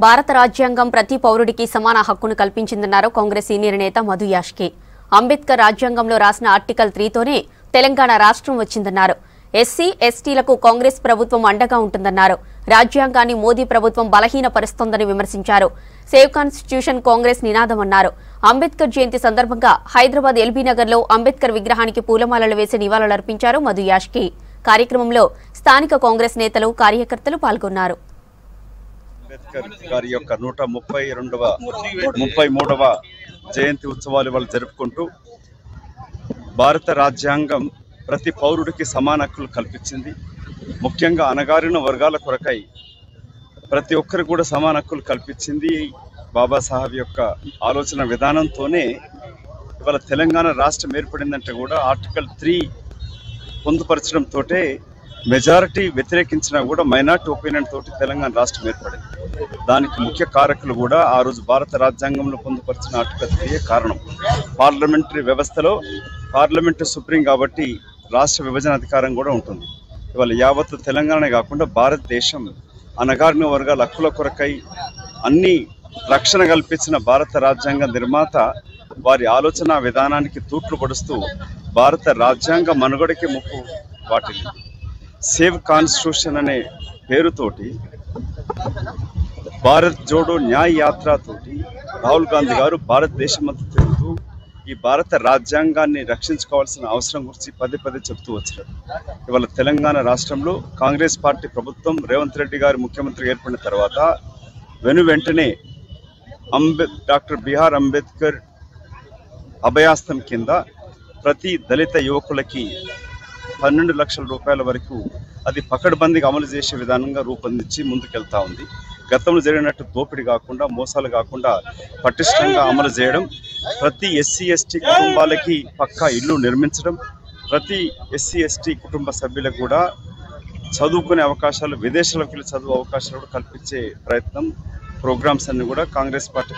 భారత రాజ్యాంగం ప్రతి పౌరుడికి సమాన హక్కును కల్పించిందన్నారు కాంగ్రెస్ సీనియర్ నేత మధు యాష్కి. అంబేద్కర్ రాజ్యాంగంలో రాసిన ఆర్టికల్ 3తోనే తెలంగాణ రాష్ట్రం వచ్చిందన్నారు. ఎస్సీ ఎస్టీలకు కాంగ్రెస్ ప్రభుత్వం అండగా ఉంటుందన్నారు. రాజ్యాంగాన్ని మోదీ ప్రభుత్వం బలహీనపరుస్తోందని విమర్శించారు. సేవ్ కాన్స్టిట్యూషన్ కాంగ్రెస్ నినాదమన్నారు. అంబేద్కర్ జయంతి సందర్భంగా హైదరాబాద్ ఎల్బీ నగర్లో అంబేద్కర్ విగ్రహానికి పూలమాలలు వేసి నివాళులర్పించారు మధు యాష్కి. కార్యక్రమంలో స్థానిక కాంగ్రెస్ నేతలు కార్యకర్తలు పాల్గొన్నారు. అంబేద్కర్ గారి యొక్క 133వ జయంతి ఉత్సవాలు వాళ్ళు జరుపుకుంటూ భారత రాజ్యాంగం ప్రతి పౌరుడికి సమాన హక్కులు కల్పించింది. ముఖ్యంగా అణగారిన వర్గాల కొరకై ప్రతి ఒక్కరు కూడా సమాన హక్కులు కల్పించింది. బాబాసాహెబ్ యొక్క ఆలోచన విధానంతోనే ఇవాళ తెలంగాణ రాష్ట్రం ఏర్పడిందంటే కూడా ఆర్టికల్ 3 పొందుపరచడంతో మెజారిటీ వ్యతిరేకించినా కూడా మైనార్టీ ఒపీనియన్ తోటి తెలంగాణ రాష్ట్రం ఏర్పడింది. దానికి ముఖ్య కారకులు కూడా ఆ రోజు భారత రాజ్యాంగంలో పొందుపరిచిన ఆర్టికల్ 3 కారణం. పార్లమెంటరీ వ్యవస్థలో పార్లమెంటు సుప్రీం కాబట్టి రాష్ట్ర విభజన అధికారం కూడా ఉంటుంది. ఇవాళ యావత్తు తెలంగాణ కాకుండా భారతదేశం అణగారిన వర్గాల హక్కుల కొరకై అన్ని రక్షణ కల్పించిన భారత రాజ్యాంగ నిర్మాత వారి ఆలోచన విధానానికి తూట్లు పడుస్తూ భారత రాజ్యాంగ మనుగడకి ముప్పు వాటిల్లింది. సేవ్ కాన్స్టిట్యూషన్ అనే పేరుతోటి భారత్ జోడో న్యాయ యాత్రతోటి రాహుల్ గాంధీ గారు భారతదేశమంతా తిరుగుతూ ఈ భారత రాజ్యాంగాన్ని రక్షించుకోవాల్సిన అవసరం గురించి పదే చెప్తూ వచ్చారు. ఇవాళ తెలంగాణ రాష్ట్రంలో కాంగ్రెస్ పార్టీ ప్రభుత్వం రేవంత్ రెడ్డి గారు ముఖ్యమంత్రి ఏర్పడిన తర్వాత వెంటనే డాక్టర్ బిఆర్ అంబేద్కర్ అభయాస్తం కింద ప్రతి దళిత యువకులకి 12 లక్షల రూపాయల వరకు అది పకడ్బందీగా అమలు చేసే విధానంగా రూపొందించి ముందుకెళ్తా ఉంది. గతంలో జరిగినట్టు దోపిడీ కాకుండా మోసాలు కాకుండా పటిష్టంగా అమలు చేయడం, ప్రతి ఎస్సీ ఎస్టీ కుటుంబాలకి పక్కా ఇల్లు నిర్మించడం, ప్రతి ఎస్సీ ఎస్టీ కుటుంబ సభ్యులకు కూడా చదువుకునే అవకాశాలు, విదేశాలకు వెళ్ళి చదువు అవకాశాలు కూడా కల్పించే ప్రయత్నం, ప్రోగ్రామ్స్ అన్ని కూడా కాంగ్రెస్ పార్టీ